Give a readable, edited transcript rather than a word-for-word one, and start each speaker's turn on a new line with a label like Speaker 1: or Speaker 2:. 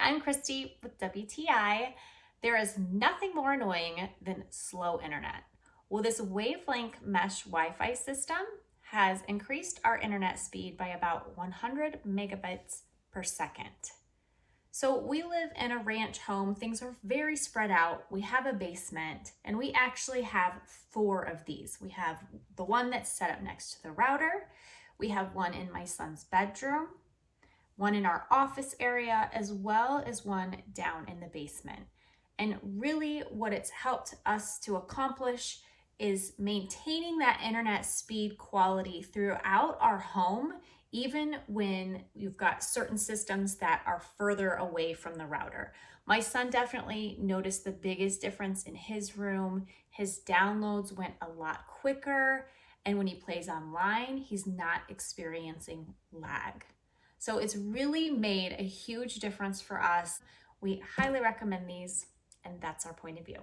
Speaker 1: I'm Christy with WTI. There is nothing more annoying than slow internet. Well, this WAVLINK mesh Wi-Fi system has increased our internet speed by about 100 megabits per second. So we live in a ranch home. Things are very spread out. We have a basement and we actually have 4 of these. We have the one that's set up next to the router. We have one in my son's bedroom, one in our office area, as well as one down in the basement. And really what it's helped us to accomplish is maintaining that internet speed quality throughout our home, even when you've got certain systems that are further away from the router. My son definitely noticed the biggest difference in his room. His downloads went a lot quicker, and when he plays online, he's not experiencing lag. So it's really made a huge difference for us. We highly recommend these, and that's our point of view.